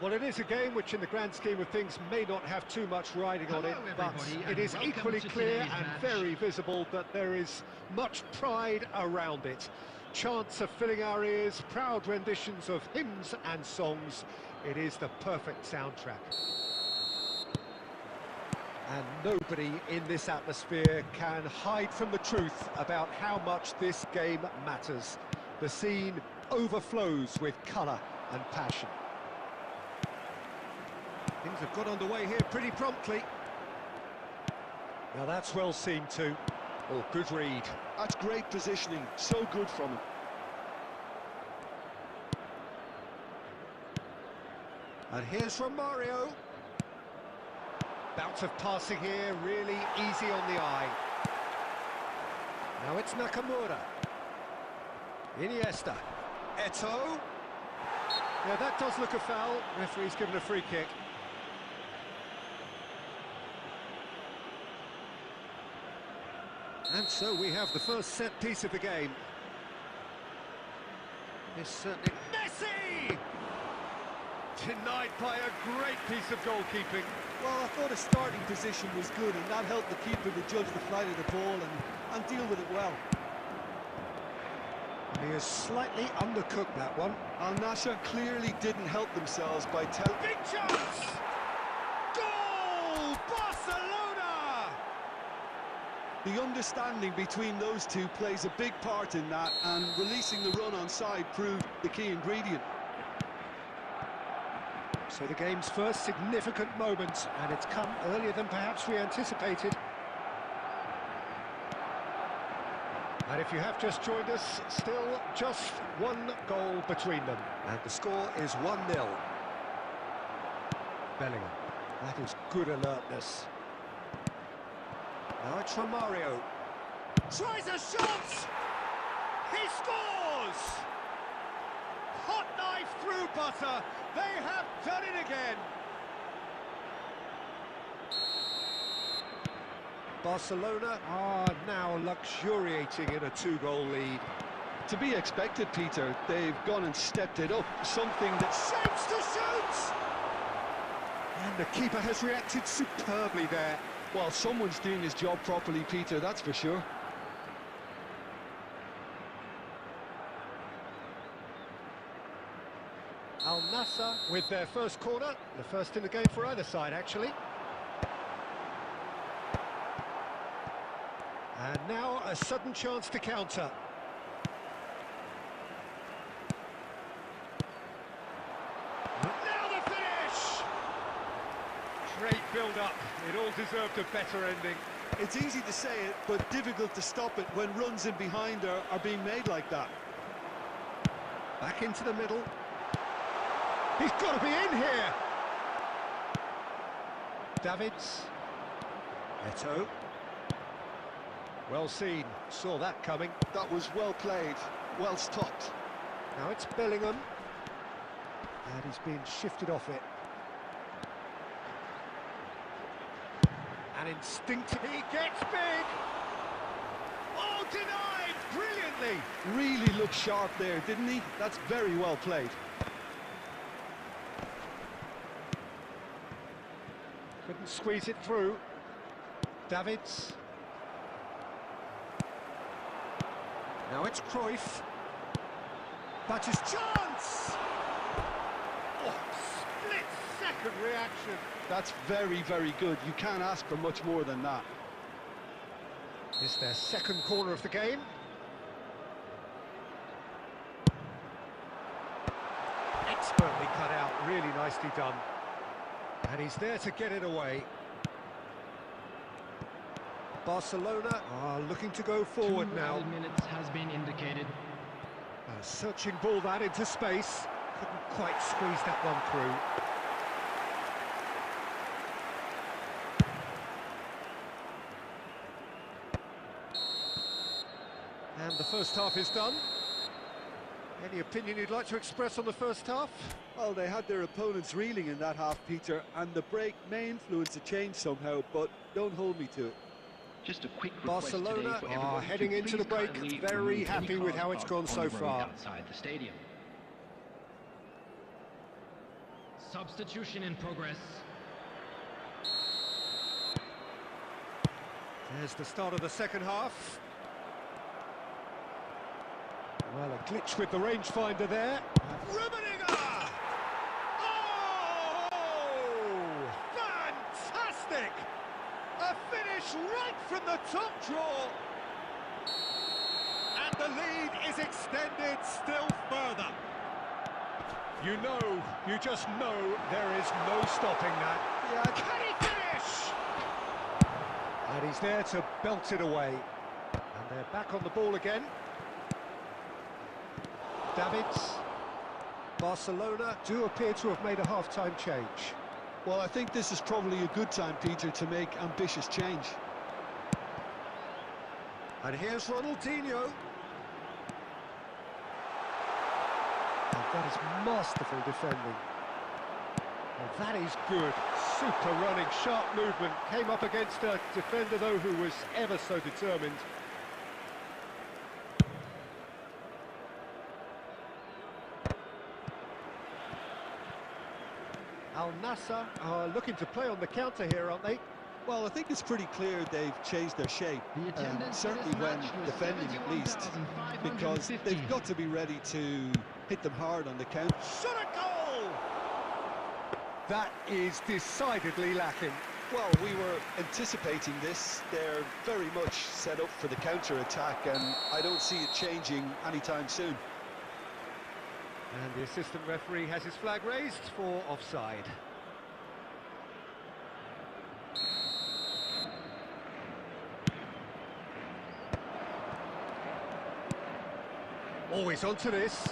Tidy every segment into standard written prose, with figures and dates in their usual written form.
Well, it is a game which in the grand scheme of things may not have too much riding on it, but it is equally clear and very visible that there is much pride around it. Chants are filling our ears, proud renditions of hymns and songs. It is the perfect soundtrack. And nobody in this atmosphere can hide from the truth about how much this game matters. The scene overflows with colour and passion. Things have got underway here pretty promptly. Now that's well seen too. Oh, good read. That's great positioning, so good from him. And here's from Mario. Bout of passing here, really easy on the eye. Now it's Nakamura. Iniesta. Eto'o. Yeah, that does look a foul. Referee's given a free kick. And so we have the first set piece of the game. This certainly... Messi! Denied by a great piece of goalkeeping. Well, I thought his starting position was good, and that helped the keeper to judge the flight of the ball and deal with it well. He has slightly undercooked that one. Al Nassr clearly didn't help themselves by telling... Big chance! Goal! Barcelona! The understanding between those two plays a big part in that, and releasing the run on side proved the key ingredient. So the game's first significant moment, and it's come earlier than perhaps we anticipated. And if you have just joined us, still just one goal between them. And the score is 1-0. Bellingham. That is good alertness. Now it's from Mario. Tries a shot! He scores! Hot knife through butter. They have done it again. Barcelona are now luxuriating in a 2-goal lead. To be expected, Peter. They've gone and stepped it up. Something that... Shapes to shoot! And the keeper has reacted superbly there. Well, someone's doing his job properly, Peter, that's for sure. Al Nassr with their first corner, the first in the game for either side, actually. And now a sudden chance to counter. Now the finish! Great build-up. It all deserved a better ending. It's easy to say it, but difficult to stop it when runs in behind are being made like that. Back into the middle. He's got to be in here! Davids. Eto'o. Well seen, saw that coming. That was well played, well stopped. Now it's Bellingham. And he's being shifted off it. And instinctively he gets big! Oh, denied! Brilliantly! Really looked sharp there, didn't he? That's very well played. Couldn't squeeze it through. Davids. Now it's Cruyff. But his chance! Oh, split-second reaction. That's very, very good. You can't ask for much more than that. It's their second corner of the game. Expertly cut out, really nicely done. And he's there to get it away. Barcelona are looking to go forward now. 2 minutes has been indicated. A searching ball that into space. Couldn't quite squeeze that one through. And the first half is done. Any opinion you'd like to express on the first half? Well, they had their opponents reeling in that half, Peter, and the break may influence the change somehow, but don't hold me to it. Just a quick request Barcelona today for are everybody heading to into the please break kindly very remove any happy with cars how it's parked gone on so the road far. outside the stadium. Substitution in progress. There's the start of the second half. Well, a glitch with the rangefinder there. Rummenigge! Oh! Fantastic! A finish right from the top draw. And the lead is extended still further. You just know there is no stopping that. Yeah, can he finish? And he's there to belt it away. And they're back on the ball again. Davids. Barcelona do appear to have made a half-time change. Well, I think this is probably a good time, Peter, to make ambitious change. And here's Ronaldinho. And that is masterful defending. And that is good. Super running, sharp movement. Came up against a defender, though, who was ever so determined. Al Nassr are looking to play on the counter here, aren't they? Well, I think it's pretty clear they've changed their shape, certainly when defending at least, because they've got to be ready to hit them hard on the counter. Shot a goal! That is decidedly lacking. Well, we were anticipating this. They're very much set up for the counter-attack, and I don't see it changing anytime soon. And the assistant referee has his flag raised for offside. Always onto this.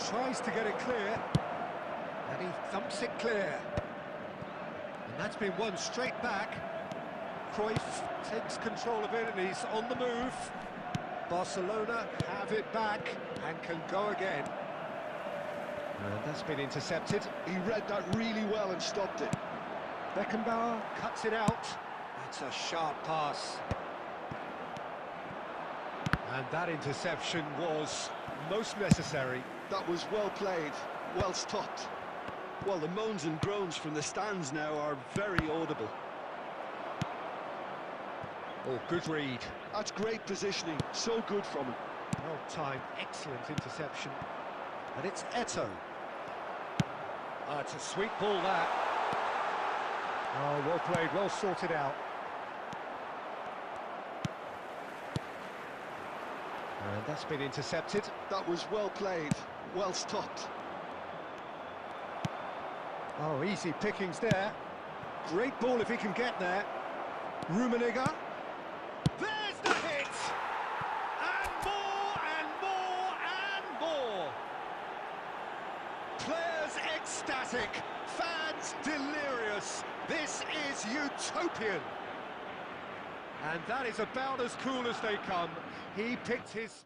Tries to get it clear. And he thumps it clear. And that's been won straight back. Cruyff takes control of it and he's on the move. Barcelona have it back and can go again. And that's been intercepted. He read that really well and stopped it. Beckenbauer cuts it out. That's a sharp pass. And that interception was most necessary. That was well played, well stopped. Well, the moans and groans from the stands now are very audible. Oh, good read. That's great positioning, so good from him. Well timed, excellent interception. And it's Eto'o. It's a sweet ball, that. Oh, well played, well sorted out. And that's been intercepted. That was well played, well stopped. Oh, easy pickings there. Great ball if he can get there. Rummenigge. There's the hit! And more, and more, and more! Players ecstatic, fans delirious. This is utopian. And that is about as cool as they come. He picked his...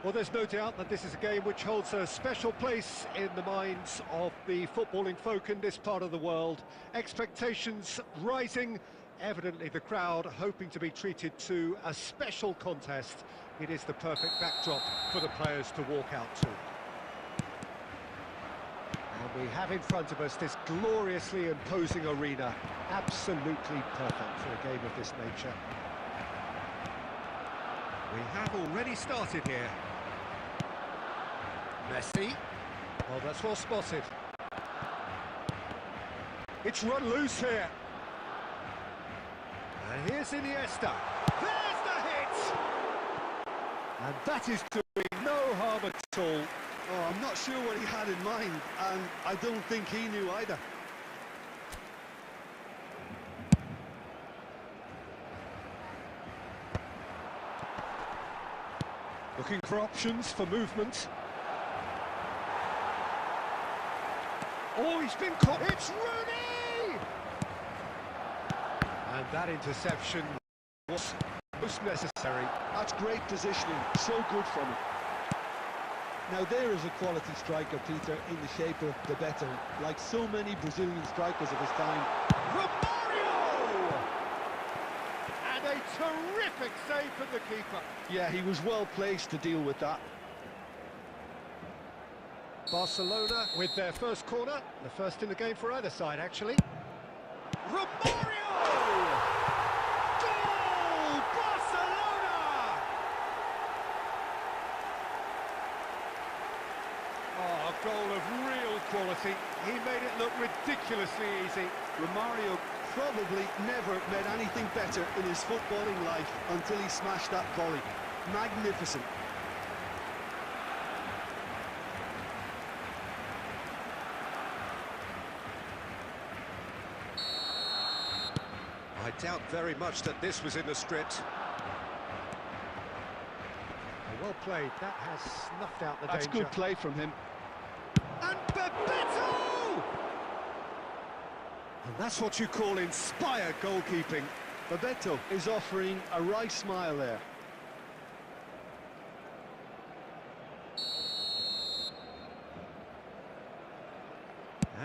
Well, there's no doubt that this is a game which holds a special place in the minds of the footballing folk in this part of the world. Expectations rising, evidently the crowd hoping to be treated to a special contest. It is the perfect backdrop for the players to walk out to. And we have in front of us this gloriously imposing arena. Absolutely perfect for a game of this nature. We have already started here. Messi. Well, that's well spotted. It's run loose here. And here's Iniesta. There's the hit! And that is doing no harm at all. Oh, I'm not sure what he had in mind, and I don't think he knew either. Looking for options for movement. Oh, he's been caught. It's Rooney! And that interception was most necessary. That's great positioning, so good from him. Now there is a quality striker, Peter, in the shape of Bebeto, like so many Brazilian strikers of his time. Romario! And a terrific save from the keeper. Yeah, he was well placed to deal with that. Barcelona with their first corner, the first in the game for either side, actually. Romario! Goal! Barcelona! Oh, a goal of real quality. He made it look ridiculously easy. Romario probably never met anything better in his footballing life until he smashed that volley. Magnificent. I doubt very much that this was in the script. Well played, that has snuffed out the danger. That's good play from him. And Bebeto! And that's what you call inspired goalkeeping. Bebeto is offering a wry smile there.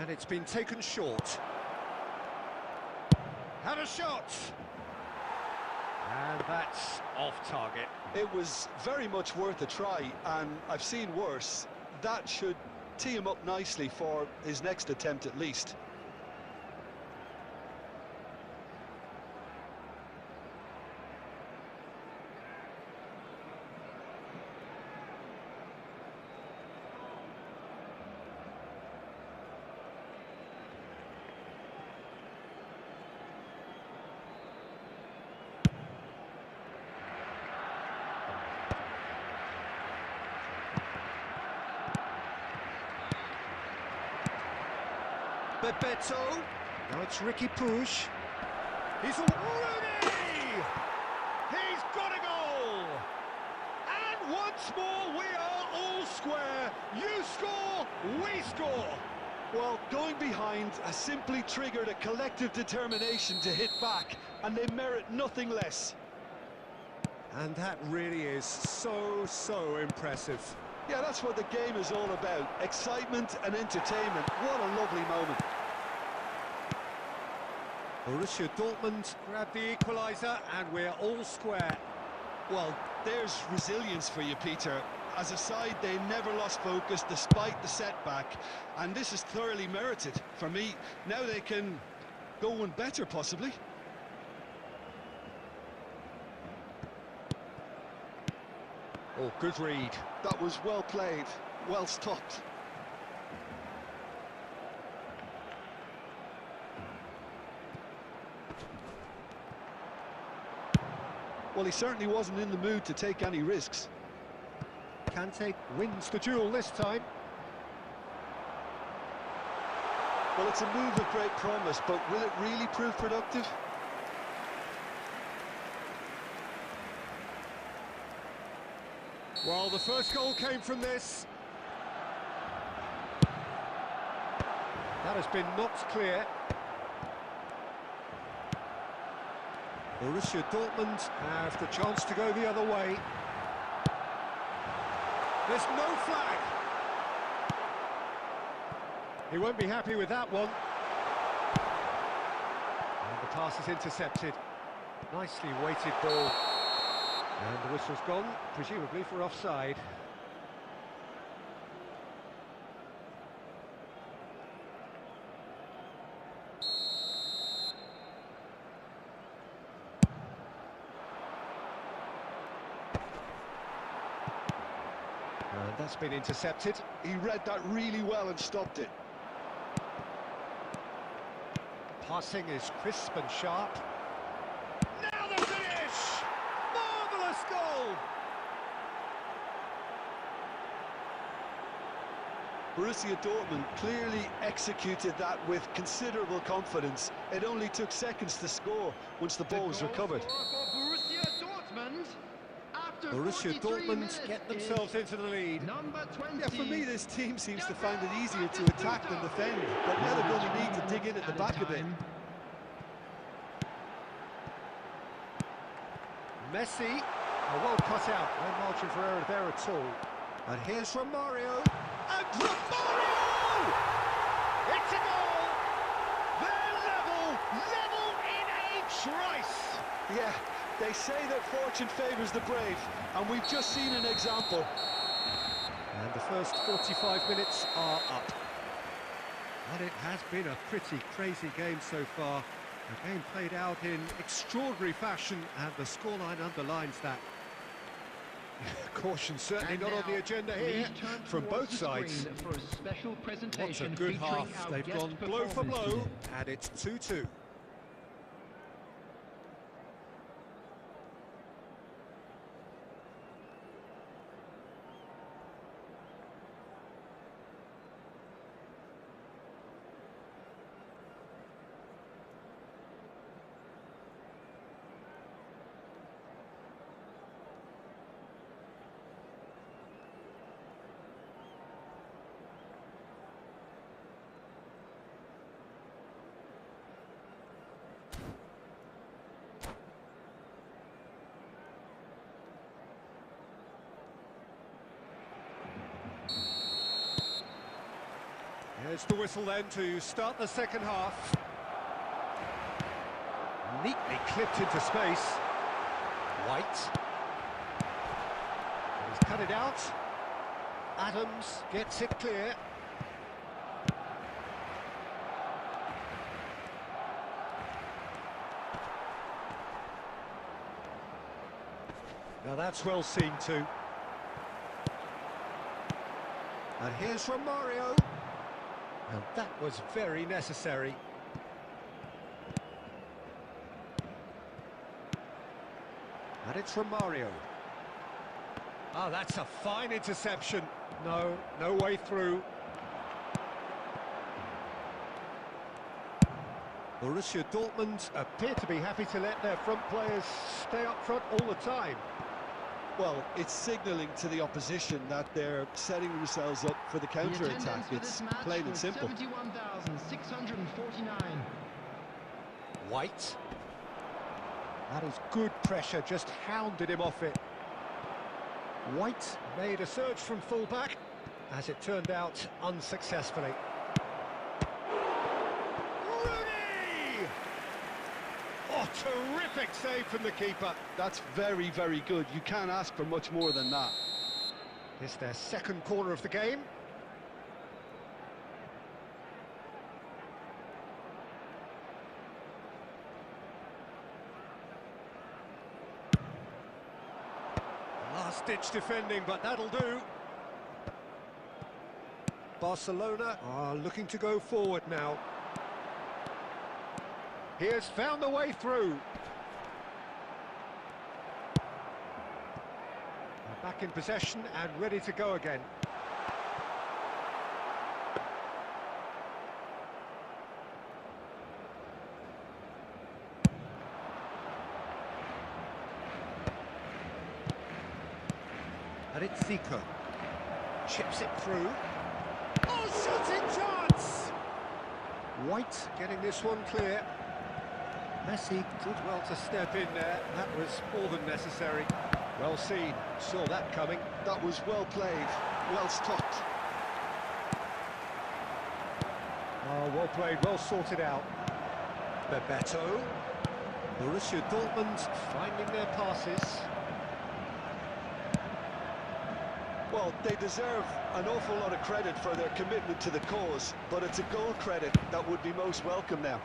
And it's been taken short. Had a shot! And that's off target. It was very much worth a try, and I've seen worse. That should tee him up nicely for his next attempt at least. Bebeto. Now it's Ricky Puig. He's Rooney! He's got a goal! And once more we are all square. You score, we score. Well, going behind has simply triggered a collective determination to hit back, and they merit nothing less. And that really is so impressive. Yeah, that's what the game is all about. Excitement and entertainment. What a lovely moment. Borussia Dortmund grab the equaliser, and we're all square. Well, there's resilience for you, Peter. As a side, they never lost focus despite the setback, and this is thoroughly merited for me. Now they can go one better, possibly. Oh, good read. That was well played, well stopped. Well, he certainly wasn't in the mood to take any risks. Kante wins the duel this time. Well, it's a move of great promise, but will it really prove productive? Well, the first goal came from this. That has been knocked clear. Borussia Dortmund have the chance to go the other way. There's no flag. He won't be happy with that one. And the pass is intercepted. Nicely weighted ball. And the whistle's gone, presumably for offside. And that's been intercepted. He read that really well and stopped it. Passing is crisp and sharp. Now the finish! Marvellous goal! Borussia Dortmund clearly executed that with considerable confidence. It only took seconds to score once the ball was recovered. Borussia Dortmund get themselves into the lead. Number 20. Yeah, for me, this team seems to find it easier to attack than defend, but now they're going to need to dig in at the back a bit. Messi, well cut out, no margin for error there at all. And here's Romario, and Romario! It's a goal! They're level in a trice! Yeah, they say that fortune favours the brave, and we've just seen an example. And the first 45 minutes are up. And it has been a pretty crazy game so far. A game played out in extraordinary fashion, and the scoreline underlines that. Caution certainly not on the agenda here from both sides. What a good half. They've gone blow for blow, and it's 2-2. There's the whistle then to start the second half. Neatly clipped into space. White. He's cut it out. Adams gets it clear. Now that's well seen too. And here's Romario. And that was very necessary. And it's Romario. Oh, that's a fine interception. No way through. Borussia Dortmund appear to be happy to let their front players stay up front all the time. Well, it's signalling to the opposition that they're setting themselves up for the counter-attack. It's plain and simple. 71,649. White. That is good pressure, just hounded him off it. White made a surge from full-back, as it turned out unsuccessfully. Rooney! Oh, terrific save from the keeper. That's very, very good. You can't ask for much more than that. It's their second corner of the game. Last-ditch defending, but that'll do. Barcelona are looking to go forward now. He has found the way through. Back in possession and ready to go again. And it's Zico. Chips it through. Oh, shooting chance! White getting this one clear. Messi did well to step in there. That was more than necessary. Well seen, saw that coming. That was well played, well stopped. Oh, well played, well sorted out. Bebeto. Borussia Dortmund finding their passes. Well, they deserve an awful lot of credit for their commitment to the cause, but it's a goal credit that would be most welcome now.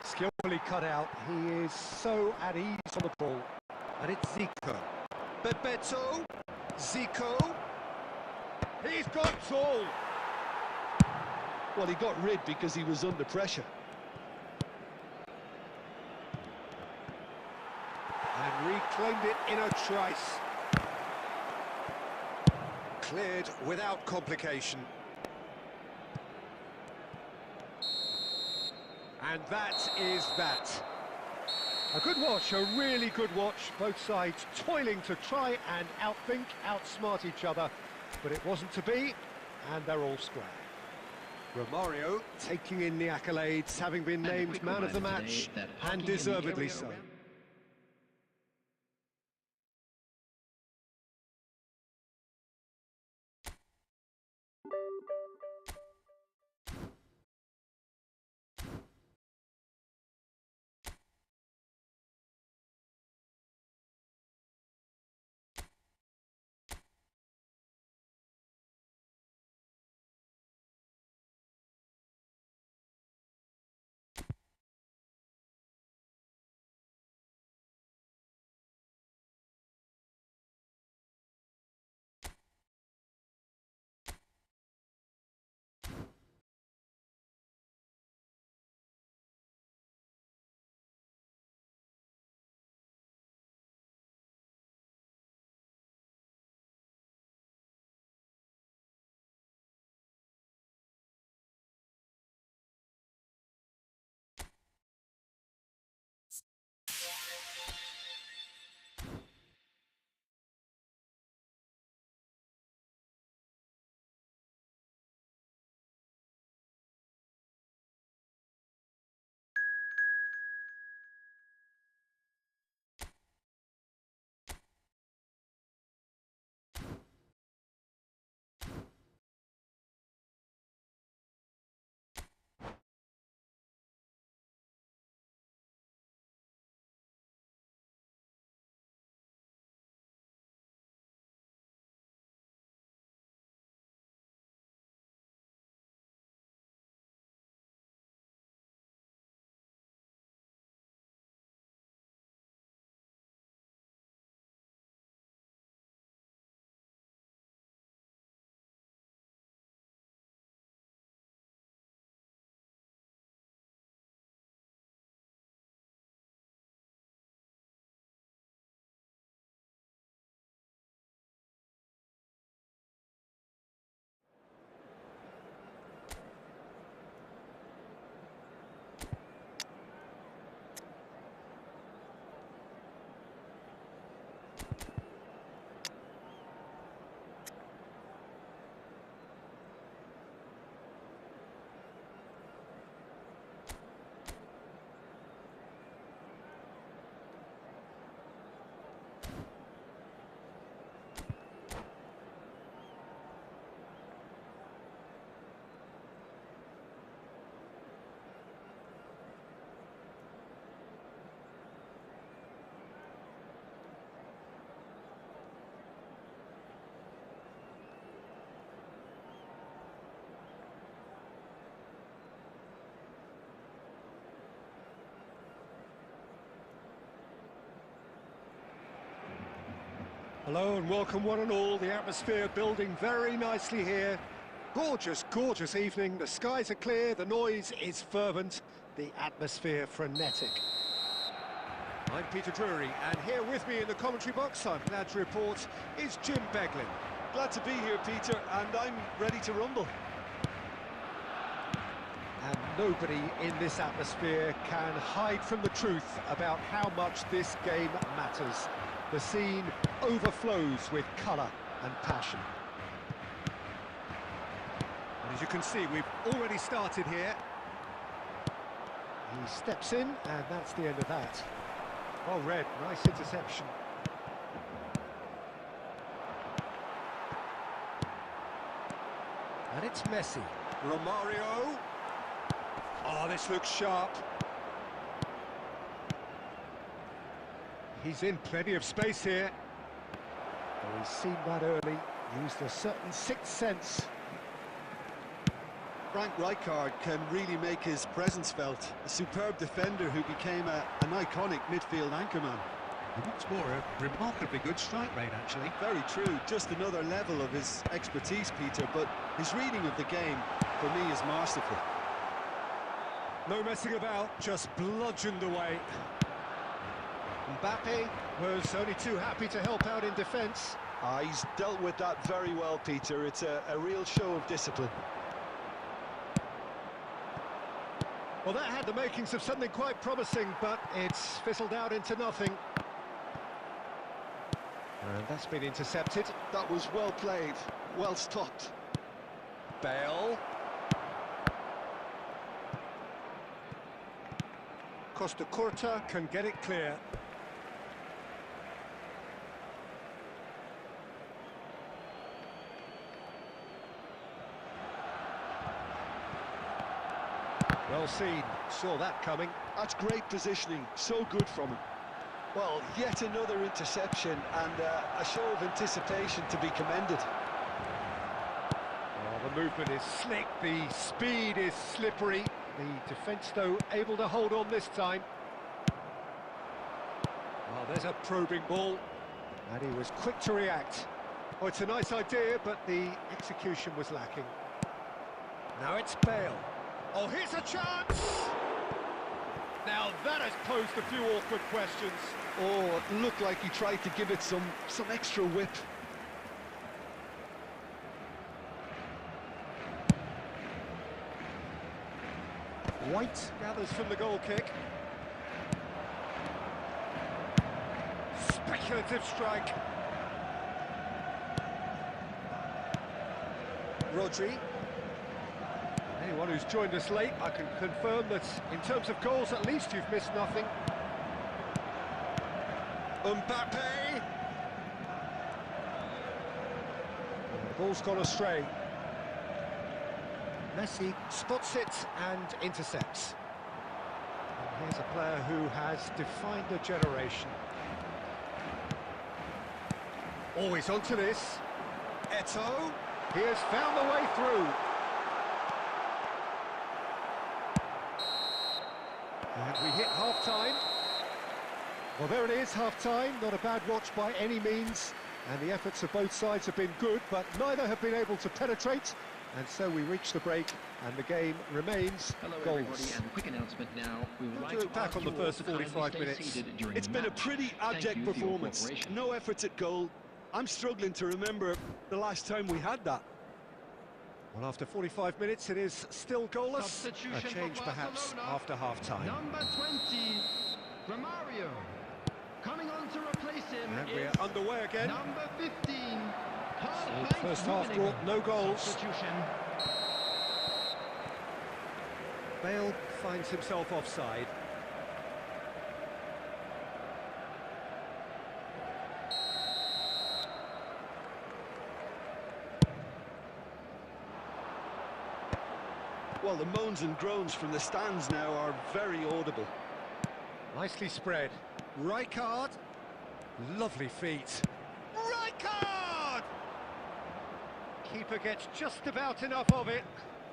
Skillfully cut out, he is so at ease on the ball. And it's Zico. Bebeto. Zico. He's got it all. Well, he got rid because he was under pressure. And reclaimed it in a trice. Cleared without complication. And that is that. A good watch, a really good watch. Both sides toiling to try and outthink, outsmart each other. But it wasn't to be, and they're all square. Romario taking in the accolades, having been named man of the match, and deservedly so. Hello and welcome one and all. The atmosphere building very nicely here. Gorgeous, gorgeous evening. The skies are clear, the noise is fervent, the atmosphere frenetic. I'm Peter Drury, and here with me in the commentary box, I'm glad to report, is Jim Beglin. Glad to be here, Peter, and I'm ready to rumble. And nobody in this atmosphere can hide from the truth about how much this game matters. The scene overflows with colour and passion. And as you can see, we've already started here. He steps in, and that's the end of that. Well read, nice interception. And it's Messi. Romario. Oh, this looks sharp. He's in plenty of space here. Oh, he's seen that early, used a certain sixth sense. Frank Rijkaard can really make his presence felt. A superb defender who became an iconic midfield anchorman. What's more, a remarkably good strike rate, actually. Very true, just another level of his expertise, Peter, but his reading of the game, for me, is masterful. No messing about, just bludgeoned away. Mbappe was only too happy to help out in defence. He's dealt with that very well, Peter. It's a real show of discipline. Well, that had the makings of something quite promising, but it's fizzled out into nothing. And that's been intercepted. That was well played, well stopped. Bale. Costa Curta can get it clear. Well seen, saw that coming. That's great positioning, so good from him. Well, yet another interception and a show of anticipation to be commended. Oh, the movement is slick, the speed is slippery. The defence, though, able to hold on this time. Oh, there's a probing ball, and he was quick to react. Oh, it's a nice idea, but the execution was lacking. Now it's Bale. Oh, here's a chance! Now that has posed a few awkward questions. Oh, it looked like he tried to give it some extra whip. White gathers from the goal kick. Speculative strike. Rodri. Anyone who's joined us late, I can confirm that in terms of goals, at least you've missed nothing. Mbappe! The ball's gone astray. Messi spots it and intercepts. And here's a player who has defined a generation. Always onto this. Eto'o. He has found the way through. And we hit half-time. Well, there it is, half-time. Not a bad watch by any means. And the efforts of both sides have been good, but neither have been able to penetrate. And so we reach the break, and the game remains goals. Everybody, and a quick announcement now. We would like to look back on the first 45 minutes. It's been a pretty abject performance. No efforts at goal. I'm struggling to remember the last time we had that. Well, after 45 minutes, it is still goalless. A change, perhaps, after half-time. Number 20, Romario. Coming on to replace him. And we're underway again. Number 15. So the first half brought no goals. Substitution. Bale finds himself offside. Well, the moans and groans from the stands now are very audible. Nicely spread. Rijkaard. Lovely feet. Rijkaard! Keeper gets just about enough of it.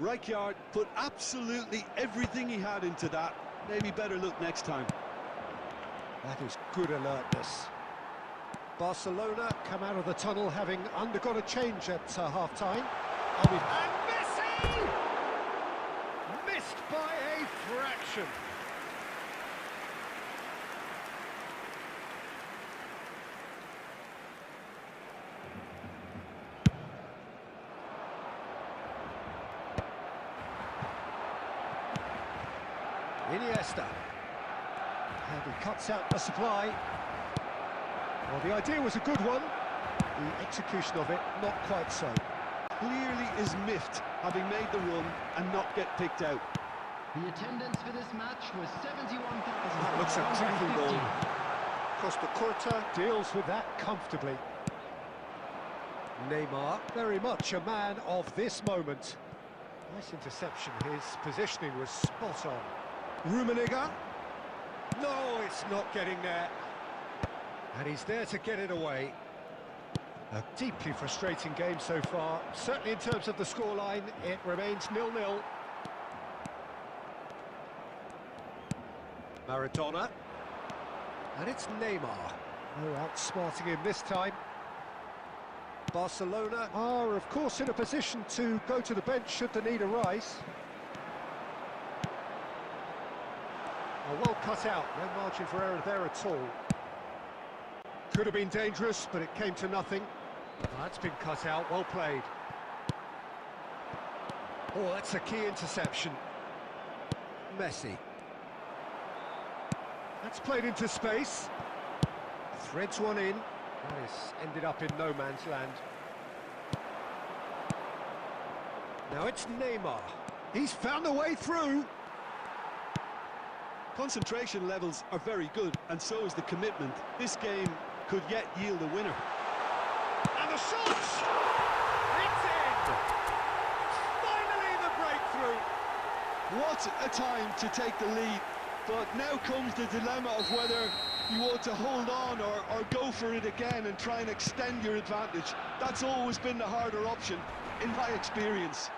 Rijkaard put absolutely everything he had into that. Maybe better look next time. That is good alertness. Barcelona come out of the tunnel having undergone a change at half-time. And Messi! Missed by a fraction. Iniesta. And he cuts out the supply. Well, the idea was a good one. The execution of it, not quite so. Clearly is miffed, having made the run and not get picked out. The attendance for this match was 71,000. That looks a cracking goal. Costa Curta deals with that comfortably. Neymar, very much a man of this moment. Nice interception, his positioning was spot on. Rummenigge. No, it's not getting there. And he's there to get it away. A deeply frustrating game so far. Certainly in terms of the scoreline, it remains 0-0. Maradona. And it's Neymar. No outsmarting him this time. Barcelona are, of course, in a position to go to the bench should the need arise. Oh, well cut out, no margin for error there at all. Could have been dangerous, but it came to nothing. Oh, that's been cut out, well played. Oh, that's a key interception. Messi. That's played into space. Threads one in. That has ended up in no man's land. Now it's Neymar. He's found a way through. Concentration levels are very good, and so is the commitment. This game could yet yield a winner. And the shot! It's in! Finally the breakthrough! What a time to take the lead. But now comes the dilemma of whether you want to hold on or go for it again and try and extend your advantage. That's always been the harder option, in my experience.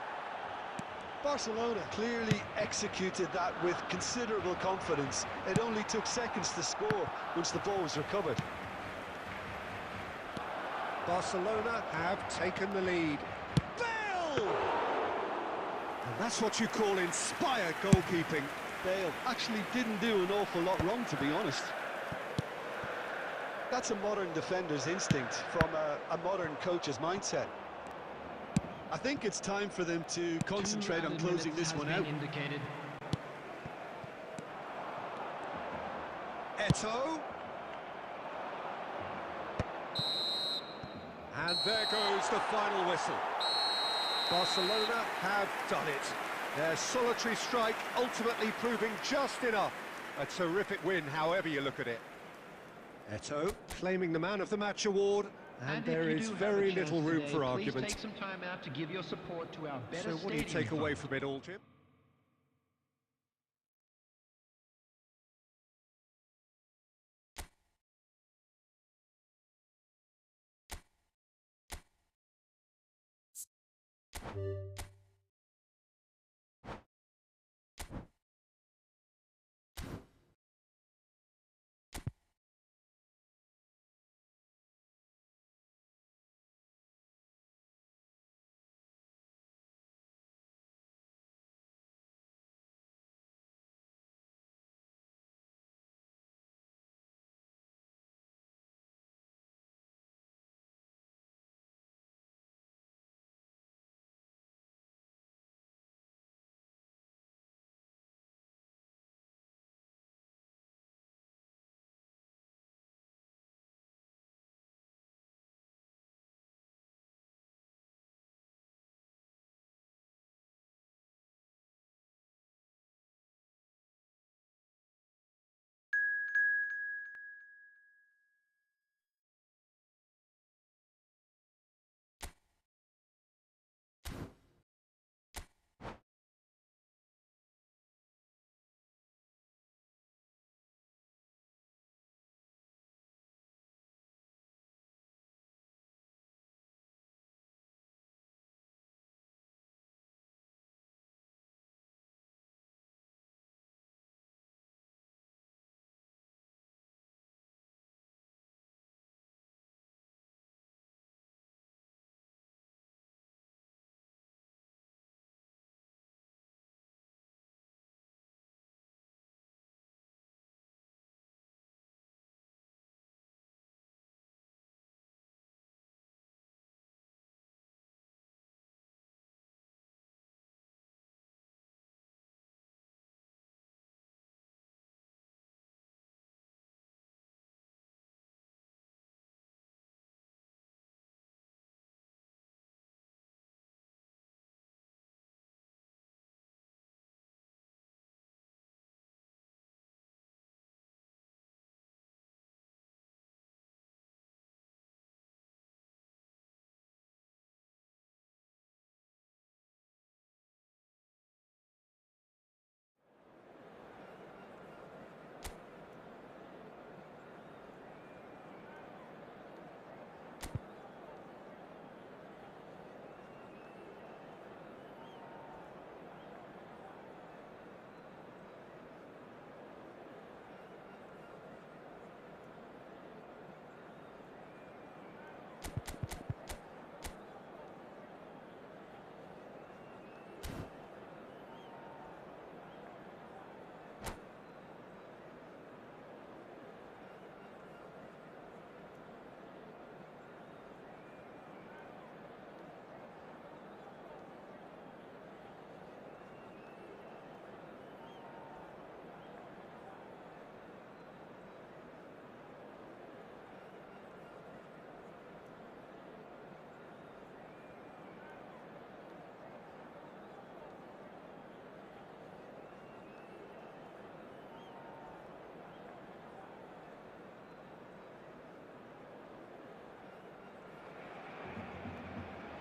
Barcelona clearly executed that with considerable confidence. It only took seconds to score once the ball was recovered. Barcelona have taken the lead. Bale! And that's what you call inspired goalkeeping. Bale actually didn't do an awful lot wrong, to be honest. That's a modern defender's instinct from a modern coach's mindset. I think it's time for them to concentrate on closing this one out. Indicated. Eto'o. And there goes the final whistle. Barcelona have done it. Their solitary strike ultimately proving just enough. A terrific win, however you look at it. Eto'o claiming the Man of the Match award, and there is very little room for argument. Please take some time out to give your support to our better So what do you take stadium away fund. from it all, Jim?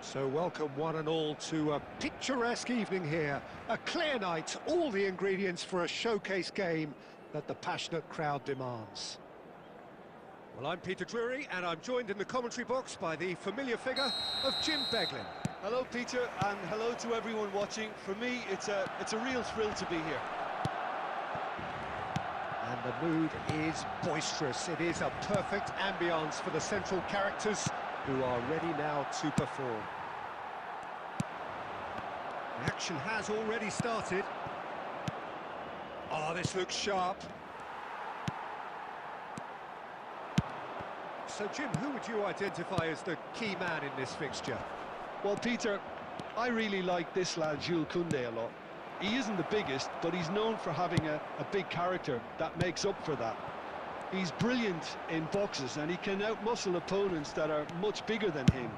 So welcome one and all to a picturesque evening here. A clear night, all the ingredients for a showcase game that the passionate crowd demands. Well, I'm Peter Drury, and I'm joined in the commentary box by the familiar figure of Jim Beglin. Hello, Peter, and hello to everyone watching. For me, it's a real thrill to be here. And the mood is boisterous. It is a perfect ambience for the central characters who are ready now to perform. The action has already started. Oh, this looks sharp. So, Jim, who would you identify as the key man in this fixture? Well, Peter, I really like this lad, Jules Koundé, a lot. He isn't the biggest, but he's known for having a big character that makes up for that. He's brilliant in boxes, and he can outmuscle opponents that are much bigger than him.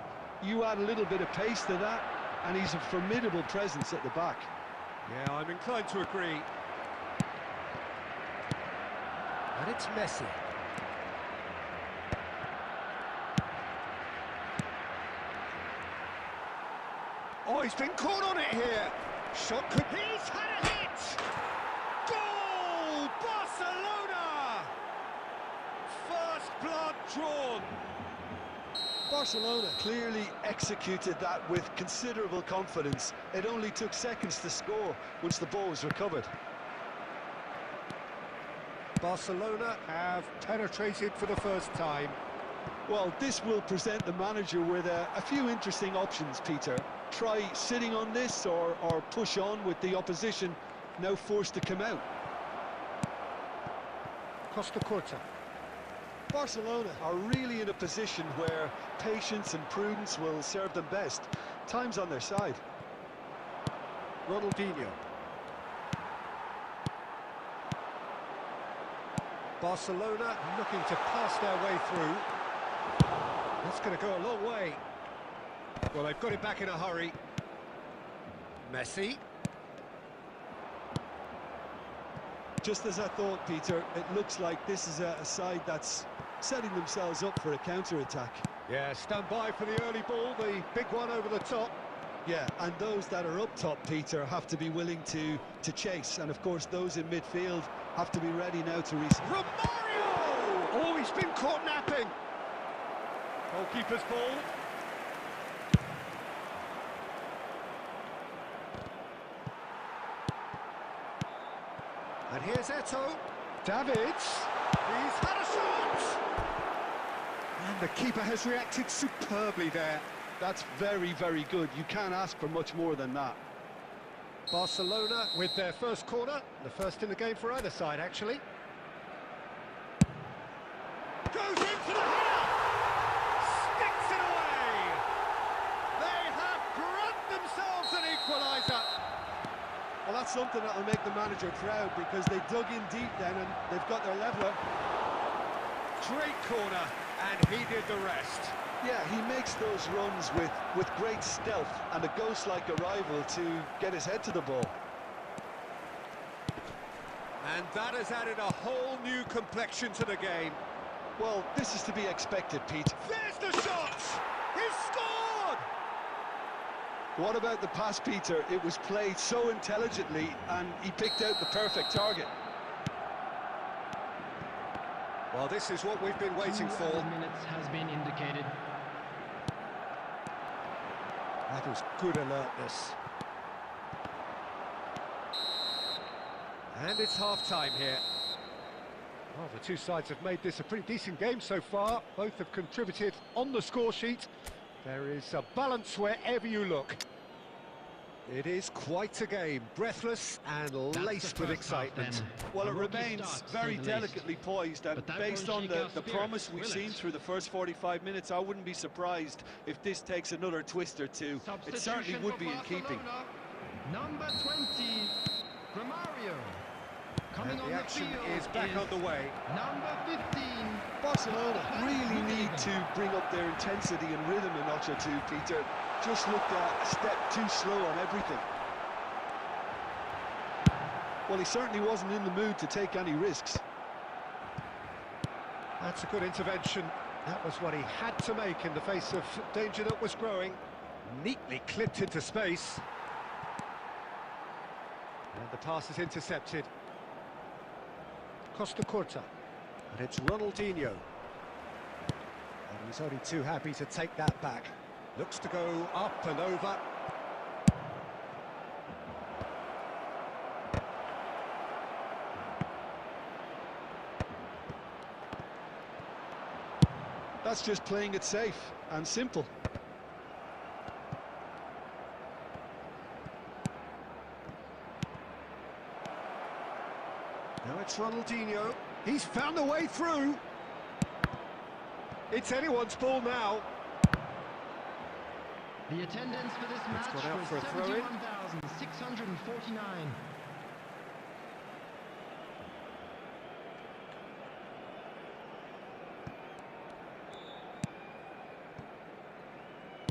You add a little bit of pace to that, and he's a formidable presence at the back. Yeah, I'm inclined to agree. And it's Messi. Oh, he's been caught on it here. Shot could... He's had a hit! Goal! Barcelona! First blood drawn. Barcelona clearly executed that with considerable confidence. It only took seconds to score once the ball was recovered. Barcelona have penetrated for the first time. Well, this will present the manager with a few interesting options, Peter. Try sitting on this or push on with the opposition now forced to come out. Costa Curta. Barcelona are really in a position where patience and prudence will serve them best. Time's on their side. Ronaldinho. Barcelona looking to pass their way through. That's going to go a long way. Well, they've got it back in a hurry. Messi. Just as I thought, Peter, it looks like this is a side that's setting themselves up for a counter-attack. Yeah, stand by for the early ball, the big one over the top. Yeah, and those that are up top, Peter, have to be willing to chase. And, of course, those in midfield have to be ready now to reset. Romario! Oh, he's been caught napping. Goalkeeper's ball. And here's Eto'o. Davids. He's had a shot! And the keeper has reacted superbly there. That's very, very good. You can't ask for much more than that. Barcelona with their first corner. The first in the game for either side, actually. Goes into the header! Sticks it away! They have grabbed themselves an equaliser! Well, that's something that will make the manager proud, because they dug in deep then and they've got their leveller. Great corner, and he did the rest. Yeah, he makes those runs with great stealth and a ghost-like arrival to get his head to the ball. And that has added a whole new complexion to the game. Well, this is to be expected, Pete. There's the shot! He's scored! What about the pass, Peter? It was played so intelligently, and he picked out the perfect target. Well, this is what we've been waiting for. 2 minutes has been indicated. That was good alertness. And it's half-time here. Well, the two sides have made this a pretty decent game so far. Both have contributed on the score sheet. There is a balance wherever you look. It is quite a game, breathless and laced with excitement. Well, it remains very delicately poised, and based on the promise we've seen through the first 45 minutes, I wouldn't be surprised if this takes another twist or two. It certainly would be in keeping. Number 20, Romario. And the action is back on the way. Number 15. Barcelona really need to bring up their intensity and rhythm a notch or two, Peter. Just looked a step too slow on everything. Well, he certainly wasn't in the mood to take any risks. That's a good intervention. That was what he had to make in the face of danger that was growing. Neatly clipped into space. And the pass is intercepted. Costa Curta. And it's Ronaldinho. And he's only too happy to take that back. Looks to go up and over. That's just playing it safe and simple. Now it's Ronaldinho. He's found a way through. It's anyone's ball now. The attendance for this match gone out was for a throw-in. 71,649.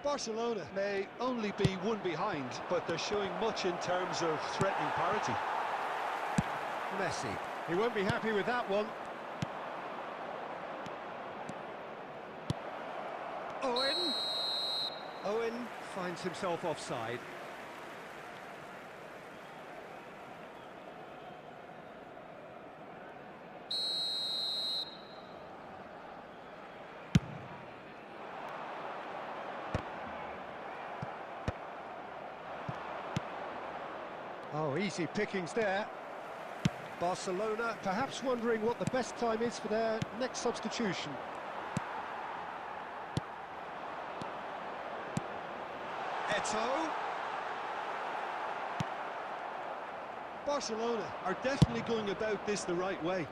Barcelona may only be one behind, but they're showing much in terms of threatening parity. Messi. He won't be happy with that one. Owen. Owen finds himself offside. Oh, easy pickings there. Barcelona perhaps wondering what the best time is for their next substitution. Eto'o. Barcelona are definitely going about this the right way.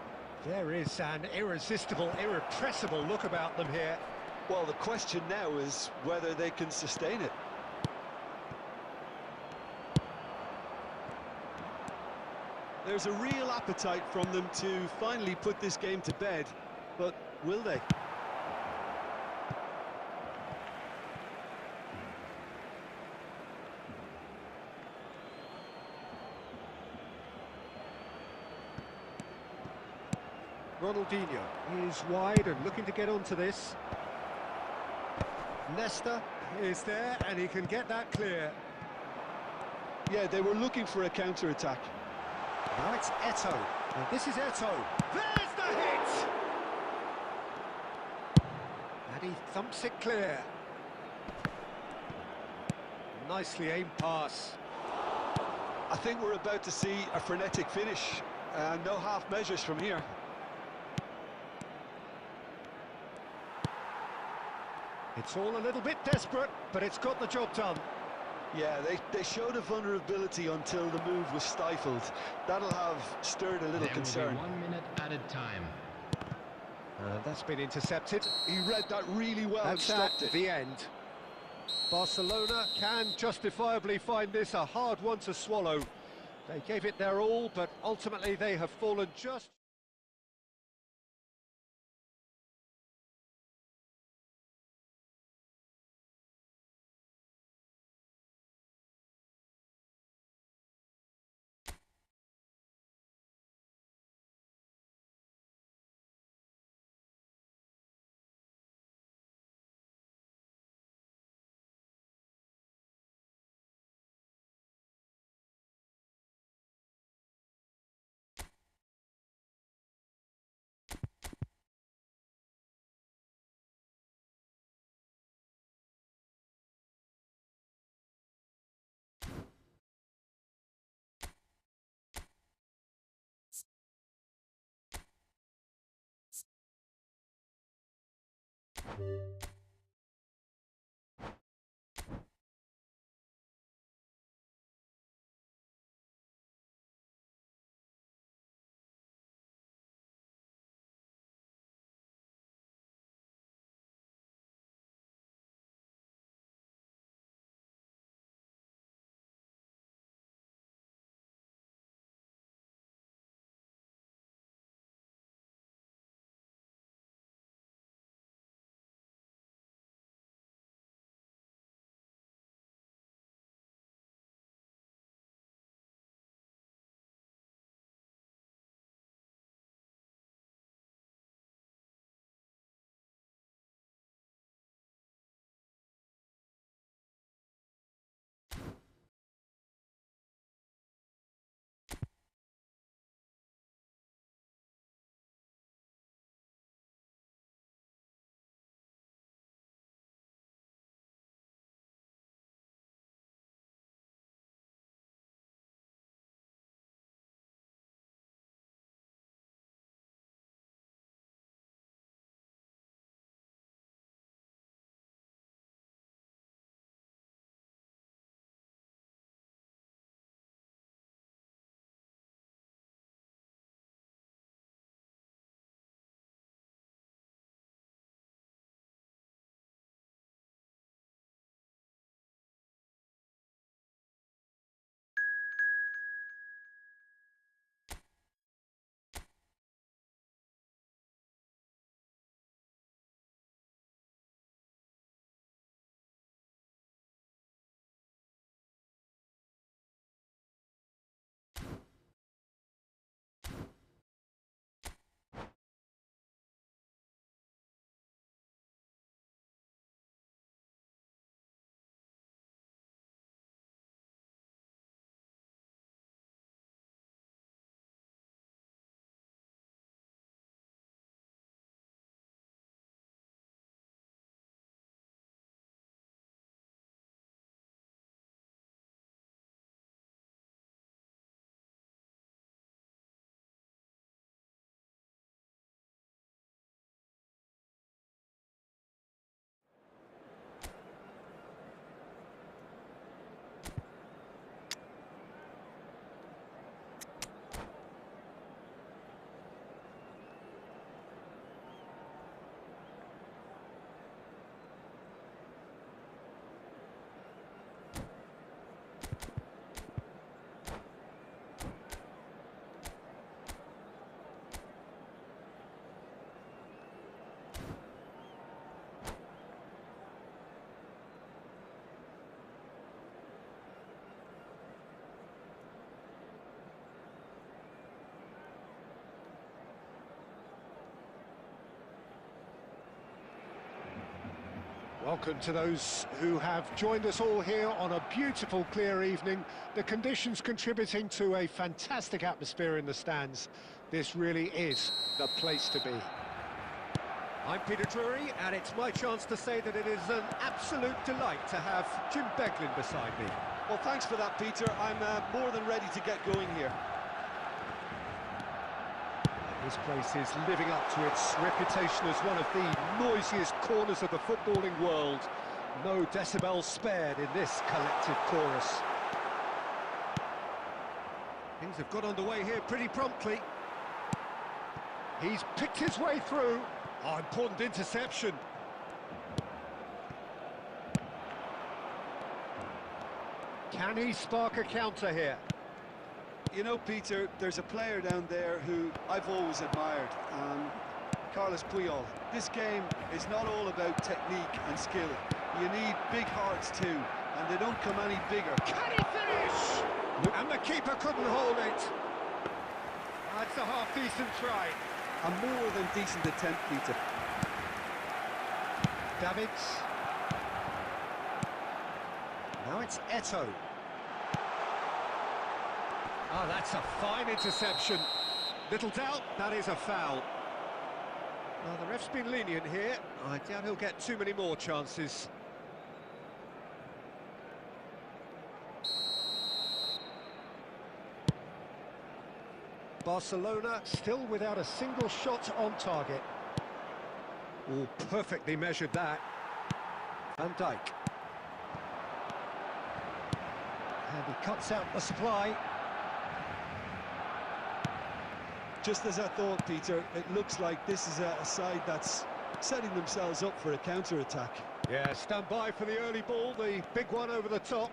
There is an irresistible, irrepressible look about them here. Well, the question now is whether they can sustain it. There's a real appetite from them to finally put this game to bed, but will they? Ronaldinho is wide and looking to get onto this. Nesta is there and he can get that clear. Yeah, they were looking for a counter-attack. Now it's Eto'o. And this is Eto'o. There's the hit! And he thumps it clear. Nicely aimed pass. I think we're about to see a frenetic finish, and no half measures from here. It's all a little bit desperate, but it's got the job done. Yeah, they showed a vulnerability until the move was stifled. That'll have stirred a little concern. There will be 1 minute added time. That's been intercepted. He read that really well and That's stopped it. the end. Barcelona can justifiably find this a hard one to swallow. They gave it their all, but ultimately they have fallen just... Welcome to those who have joined us all here on a beautiful, clear evening. The conditions contributing to a fantastic atmosphere in the stands. This really is the place to be. I'm Peter Drury, and it's my chance to say that it is an absolute delight to have Jim Beglin beside me. Well, thanks for that, Peter. I'm more than ready to get going here. This place is living up to its reputation as one of the noisiest corners of the footballing world. No decibels spared in this collective chorus. Things have got underway here pretty promptly. He's picked his way through. Oh, important interception. Can he spark a counter here? You know, Peter, there's a player down there who I've always admired, Carlos Puyol. This game is not all about technique and skill. You need big hearts too, and they don't come any bigger. Can he finish? And the keeper couldn't hold it. That's a half-decent try. A more than decent attempt, Peter. Davids. Now it's Eto'o. Oh, that's a fine interception. Little doubt, that is a foul. Well, the ref's been lenient here. I doubt he'll get too many more chances. Barcelona still without a single shot on target. Oh, perfectly measured that. Van Dijk. And he cuts out the supply. Just as I thought, Peter, it looks like this is a side that's setting themselves up for a counter-attack. Yeah, stand by for the early ball, the big one over the top.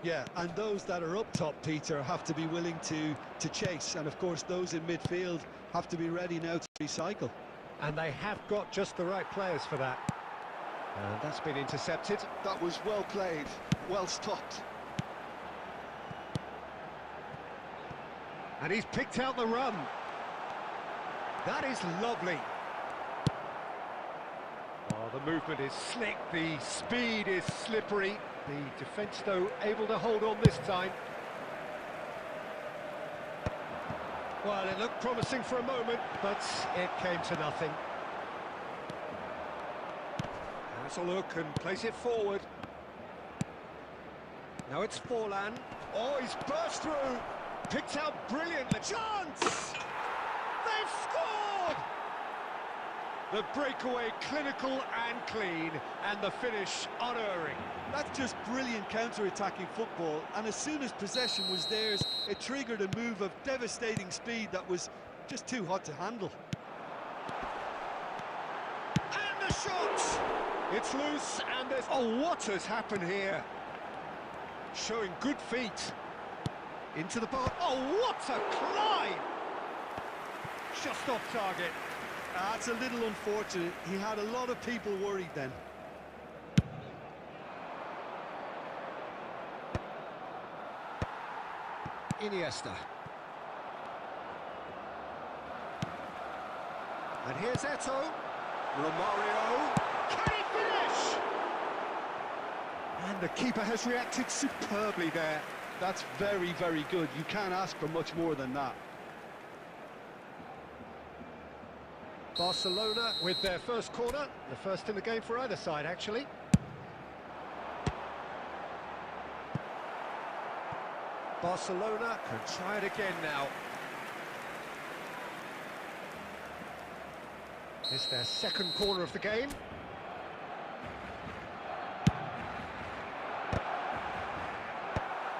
Yeah, and those that are up top, Peter, have to be willing to chase. And, of course, those in midfield have to be ready now to recycle. And they have got just the right players for that. And that's been intercepted. That was well played, well stopped. And he's picked out the run. That is lovely. Oh, the movement is slick, the speed is slippery. The defence, though, able to hold on this time. Well, it looked promising for a moment, but it came to nothing. Has a look and plays it forward. Now it's Forlan. Oh, he's burst through. Picked out brilliantly. Chance! They've scored! The breakaway clinical and clean, and the finish unerring. That's just brilliant counter-attacking football, and as soon as possession was theirs, it triggered a move of devastating speed that was just too hot to handle. And the shot! It's loose, and there's... Oh, what has happened here? Showing good feet. Into the box. Oh, what a climb! Just off target. That's a little unfortunate. He had a lot of people worried then. Iniesta. And here's Eto'o. Romario. Can he finish? And the keeper has reacted superbly there. That's very, very good. You can't ask for much more than that. Barcelona with their first corner, the first in the game for either side, actually. Barcelona can try it again now. It's their second corner of the game.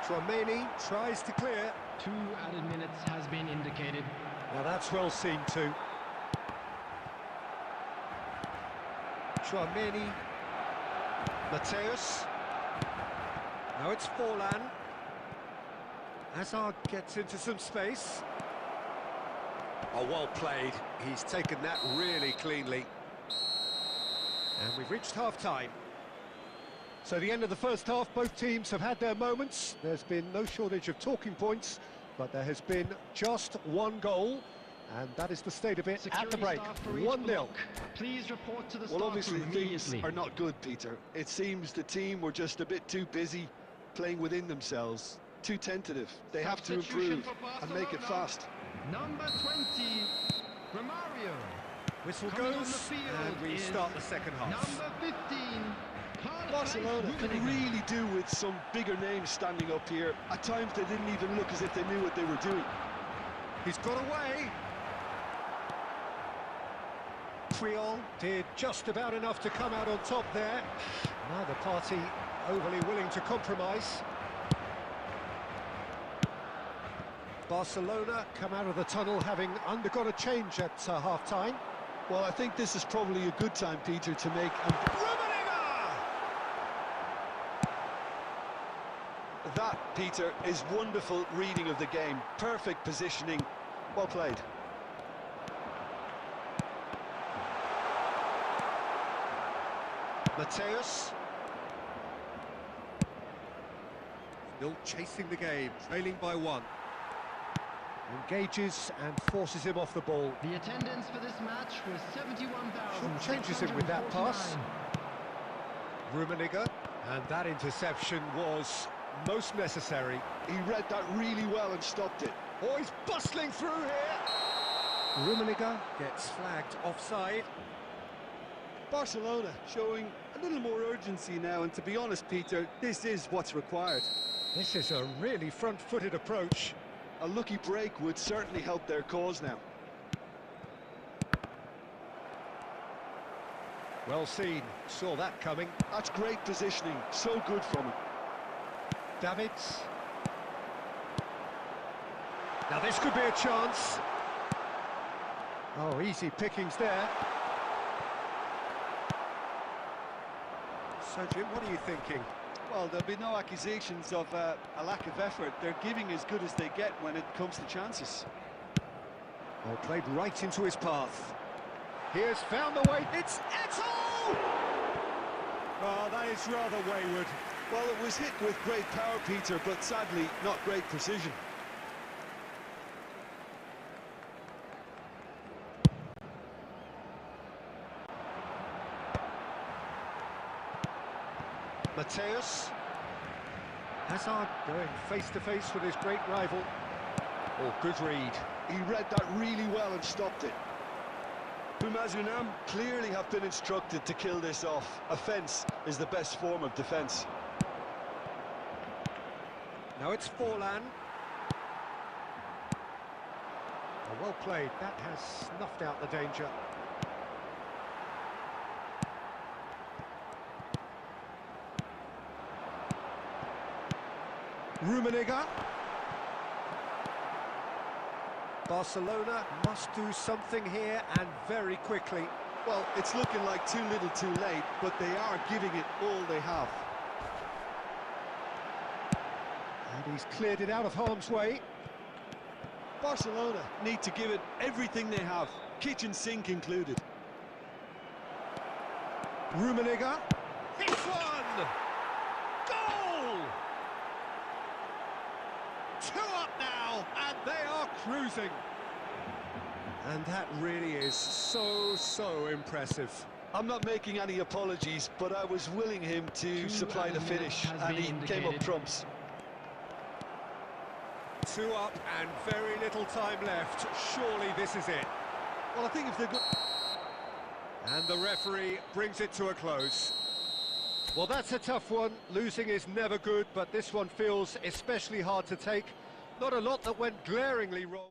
Tchouaméni tries to clear. 2 added minutes has been indicated. Now that's well seen too. Tchouaméni. Mateus. Now it's Forlan. Hazard gets into some space. Oh, well played. He's taken that really cleanly. And we've reached half-time. So the end of the first half, both teams have had their moments. There's been no shortage of talking points, but there has been just one goal. And that is the state of it at the Security break. staff for each 1-0. block. Please report to the Well, staff obviously room things immediately. are not good, Peter. It seems the team were just a bit too busy playing within themselves, too tentative. They have to Substitution improve for and make it Barcelona. fast. Number 20, Romario. Whistle Coming on goes, the field and we is start the second half. Number 15, Barcelona could really do with some bigger names standing up here. At times they didn't even look as if they knew what they were doing. He's got away. Puyol did just about enough to come out on top there. Neither party overly willing to compromise. Barcelona come out of the tunnel having undergone a change at half-time. Well, I think this is probably a good time, Peter, to make... That, Peter, is wonderful reading of the game. Perfect positioning. Well played. Mateus. Still chasing the game, trailing by 1. Engages and forces him off the ball. The attendance for this match was 71,000. Changes him with that pass. Rummenigge, and that interception was most necessary. He read that really well and stopped it. Oh, he's bustling through here. Rummenigge gets flagged offside. Barcelona showing a little more urgency now, and to be honest, Peter, this is what's required. This is a really front-footed approach. A lucky break would certainly help their cause now. Well seen, saw that coming. That's great positioning, so good from him. Davids. Now this could be a chance. Oh, easy pickings there. So, Jim, what are you thinking? Well, there'll be no accusations of a lack of effort. They're giving as good as they get when it comes to chances. Oh, played right into his path. He has found the way. It's Eto'o! Oh, that is rather wayward. Well, it was hit with great power, Peter, but sadly, not great precision. Mateus. Hazard going face-to-face with his great rival. Oh, good read. He read that really well and stopped it. Bumazunam clearly have been instructed to kill this off. Offence is the best form of defence. Now it's Forlan. Oh, well played. That has snuffed out the danger. Rummenigge. Barcelona must do something here, and very quickly. Well, it's looking like too little too late, but they are giving it all they have. And he's cleared it out of harm's way. Barcelona need to give it everything they have, kitchen sink included. Rummenigge. It's one! Goal! 2 up now, and they are cruising. And that really is so impressive. I'm not making any apologies, but I was willing him to supply the finish, and he came up trumps. 2 up and very little time left. Surely this is it. Well, I think if they're good... And the referee brings it to a close. Well, that's a tough one. Losing is never good, but this one feels especially hard to take. Not a lot that went glaringly wrong.